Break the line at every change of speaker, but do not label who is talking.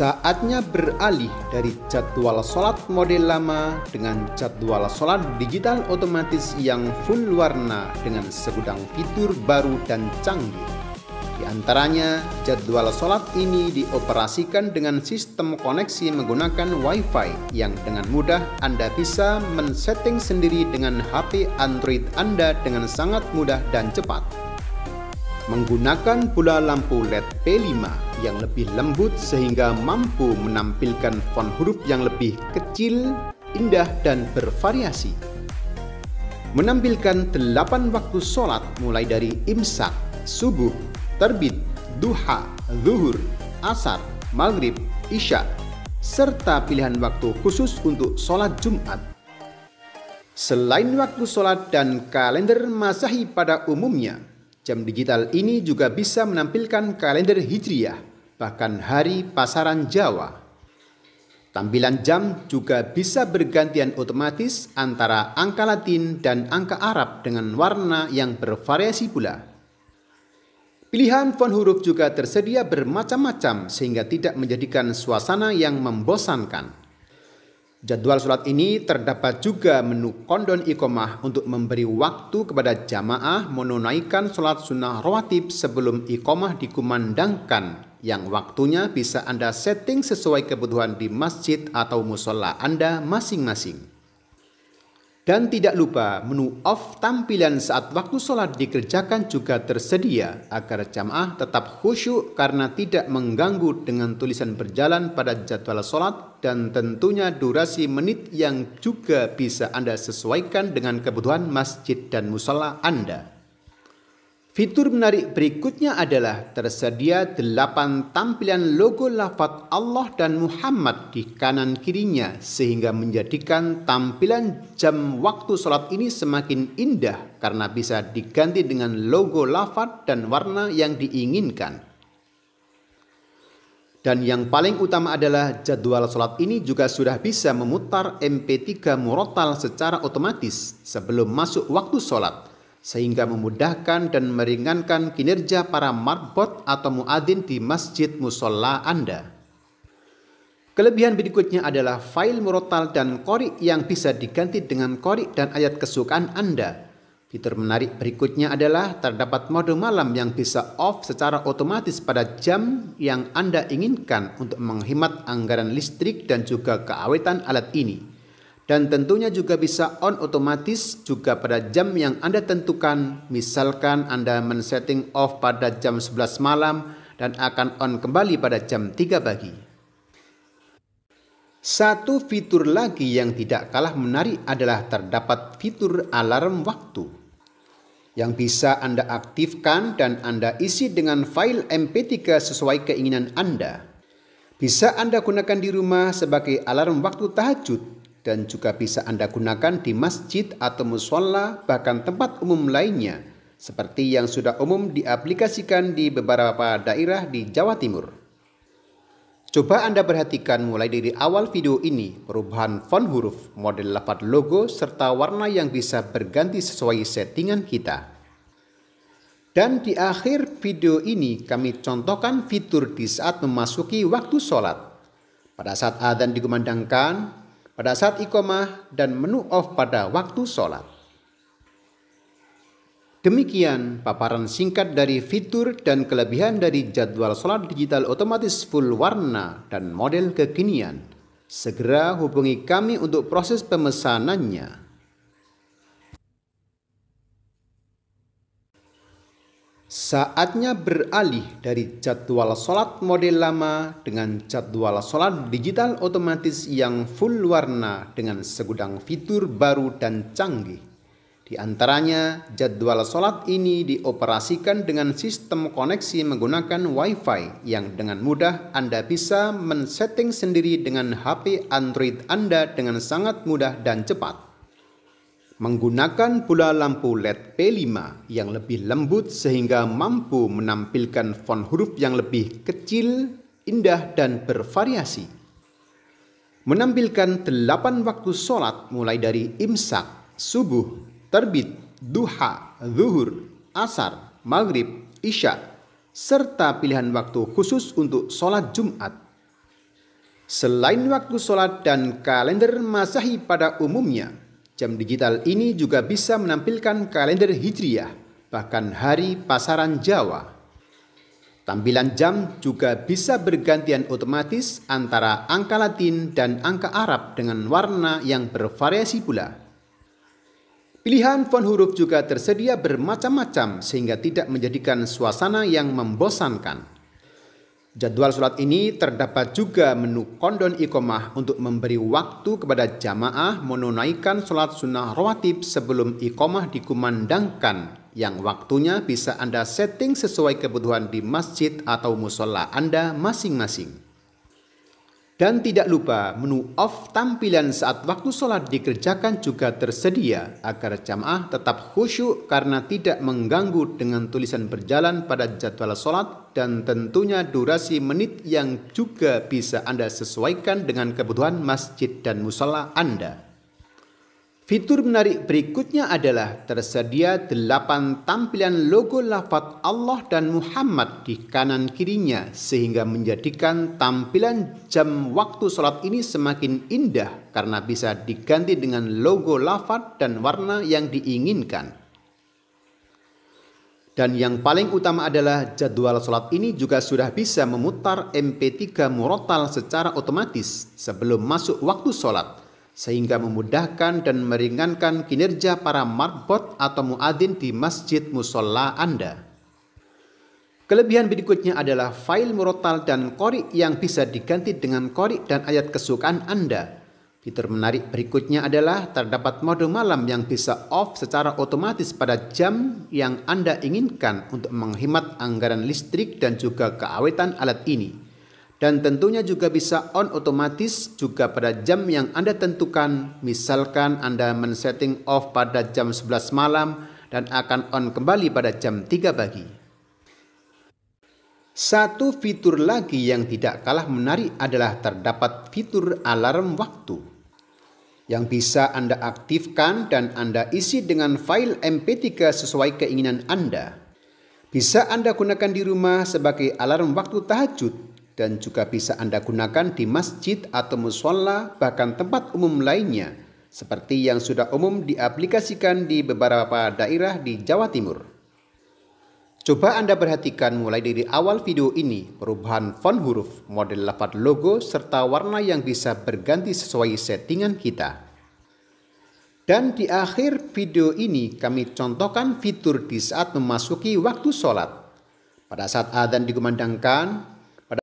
Saatnya beralih dari jadwal sholat model lama dengan jadwal sholat digital otomatis yang full warna dengan segudang fitur baru dan canggih. Di antaranya, jadwal sholat ini dioperasikan dengan sistem koneksi menggunakan Wi-Fi yang dengan mudah Anda bisa men-setting sendiri dengan HP Android Anda dengan sangat mudah dan cepat. Menggunakan pula lampu LED P5 yang lebih lembut sehingga mampu menampilkan font huruf yang lebih kecil, indah, dan bervariasi. Menampilkan 8 waktu sholat mulai dari imsak, subuh, terbit, duha, zuhur, asar, maghrib, isya, serta pilihan waktu khusus untuk sholat Jumat. Selain waktu sholat dan kalender Masehi pada umumnya, jam digital ini juga bisa menampilkan kalender Hijriyah, bahkan hari pasaran Jawa. Tampilan jam juga bisa bergantian otomatis antara angka Latin dan angka Arab dengan warna yang bervariasi pula. Pilihan font huruf juga tersedia bermacam-macam sehingga tidak menjadikan suasana yang membosankan. Jadwal sholat ini terdapat juga menu kondon iqomah untuk memberi waktu kepada jamaah menunaikan sholat sunnah rawatib sebelum iqomah dikumandangkan, yang waktunya bisa Anda setting sesuai kebutuhan di masjid atau musola Anda masing-masing. Dan tidak lupa menu off tampilan saat waktu sholat dikerjakan juga tersedia agar jamaah tetap khusyuk karena tidak mengganggu dengan tulisan berjalan pada jadwal sholat dan tentunya durasi menit yang juga bisa Anda sesuaikan dengan kebutuhan masjid dan musola Anda. Fitur menarik berikutnya adalah tersedia 8 tampilan logo lafaz Allah dan Muhammad di kanan kirinya sehingga menjadikan tampilan jam waktu sholat ini semakin indah karena bisa diganti dengan logo lafaz dan warna yang diinginkan. Dan yang paling utama adalah jadwal sholat ini juga sudah bisa memutar MP3 murotal secara otomatis sebelum masuk waktu sholat, sehingga memudahkan dan meringankan kinerja para marbot atau muadzin di masjid musola Anda. Kelebihan berikutnya adalah file murotal dan qori yang bisa diganti dengan qori dan ayat kesukaan Anda. Fitur menarik berikutnya adalah terdapat mode malam yang bisa off secara otomatis pada jam yang Anda inginkan untuk menghemat anggaran listrik dan juga keawetan alat ini. Dan tentunya juga bisa on otomatis juga pada jam yang Anda tentukan. Misalkan Anda men-setting off pada jam 11 malam dan akan on kembali pada jam 3 pagi. Satu fitur lagi yang tidak kalah menarik adalah terdapat fitur alarm waktu yang bisa Anda aktifkan dan Anda isi dengan file MP3 sesuai keinginan Anda. Bisa Anda gunakan di rumah sebagai alarm waktu tahajud, dan juga bisa Anda gunakan di masjid atau musola bahkan tempat umum lainnya seperti yang sudah umum diaplikasikan di beberapa daerah di Jawa Timur. Coba Anda perhatikan mulai dari awal video ini perubahan font huruf, model lafaz logo, serta warna yang bisa berganti sesuai settingan kita. Dan di akhir video ini kami contohkan fitur di saat memasuki waktu sholat, pada saat adzan dikumandangkan, pada saat iqomah, dan menu off pada waktu sholat. Demikian paparan singkat dari fitur dan kelebihan dari jadwal sholat digital otomatis full warna dan model kekinian. Segera hubungi kami untuk proses pemesanannya. Saatnya beralih dari jadwal sholat model lama dengan jadwal sholat digital otomatis yang full warna dengan segudang fitur baru dan canggih. Di antaranya, jadwal sholat ini dioperasikan dengan sistem koneksi menggunakan Wi-Fi yang dengan mudah Anda bisa men-setting sendiri dengan HP Android Anda dengan sangat mudah dan cepat. Menggunakan pula lampu LED P5 yang lebih lembut sehingga mampu menampilkan font huruf yang lebih kecil, indah, dan bervariasi. Menampilkan 8 waktu sholat mulai dari imsak, subuh, terbit, duha, zuhur, asar, maghrib, isya, serta pilihan waktu khusus untuk sholat Jumat. Selain waktu sholat dan kalender Masehi pada umumnya, jam digital ini juga bisa menampilkan kalender Hijriah, bahkan hari pasaran Jawa. Tampilan jam juga bisa bergantian otomatis antara angka Latin dan angka Arab dengan warna yang bervariasi pula. Pilihan font huruf juga tersedia bermacam-macam sehingga tidak menjadikan suasana yang membosankan. Jadwal sholat ini terdapat juga menu kondon iqomah untuk memberi waktu kepada jamaah menunaikan sholat sunnah rawatib sebelum iqomah dikumandangkan, yang waktunya bisa Anda setting sesuai kebutuhan di masjid atau musola Anda masing-masing. Dan tidak lupa menu off tampilan saat waktu sholat dikerjakan juga tersedia agar jamaah tetap khusyuk karena tidak mengganggu dengan tulisan berjalan pada jadwal sholat dan tentunya durasi menit yang juga bisa Anda sesuaikan dengan kebutuhan masjid dan musola Anda. Fitur menarik berikutnya adalah tersedia 8 tampilan logo lafaz Allah dan Muhammad di kanan kirinya sehingga menjadikan tampilan jam waktu sholat ini semakin indah karena bisa diganti dengan logo lafaz dan warna yang diinginkan. Dan yang paling utama adalah jadwal sholat ini juga sudah bisa memutar MP3 murotal secara otomatis sebelum masuk waktu sholat, sehingga memudahkan dan meringankan kinerja para marbot atau muadzin di masjid musola Anda. Kelebihan berikutnya adalah file murotal dan qori yang bisa diganti dengan qori dan ayat kesukaan Anda. Fitur menarik berikutnya adalah terdapat mode malam yang bisa off secara otomatis pada jam yang Anda inginkan untuk menghemat anggaran listrik dan juga keawetan alat ini. Dan tentunya juga bisa on otomatis juga pada jam yang Anda tentukan. Misalkan Anda men-setting off pada jam 11 malam dan akan on kembali pada jam 3 pagi. Satu fitur lagi yang tidak kalah menarik adalah terdapat fitur alarm waktu yang bisa Anda aktifkan dan Anda isi dengan file MP3 sesuai keinginan Anda. Bisa Anda gunakan di rumah sebagai alarm waktu tahajud, dan juga bisa Anda gunakan di masjid atau musola bahkan tempat umum lainnya seperti yang sudah umum diaplikasikan di beberapa daerah di Jawa Timur. Coba Anda perhatikan mulai dari awal video ini perubahan font huruf, model lafaz logo serta warna yang bisa berganti sesuai settingan kita. Dan di akhir video ini kami contohkan fitur di saat memasuki waktu sholat. Pada saat adzan dikumandangkan,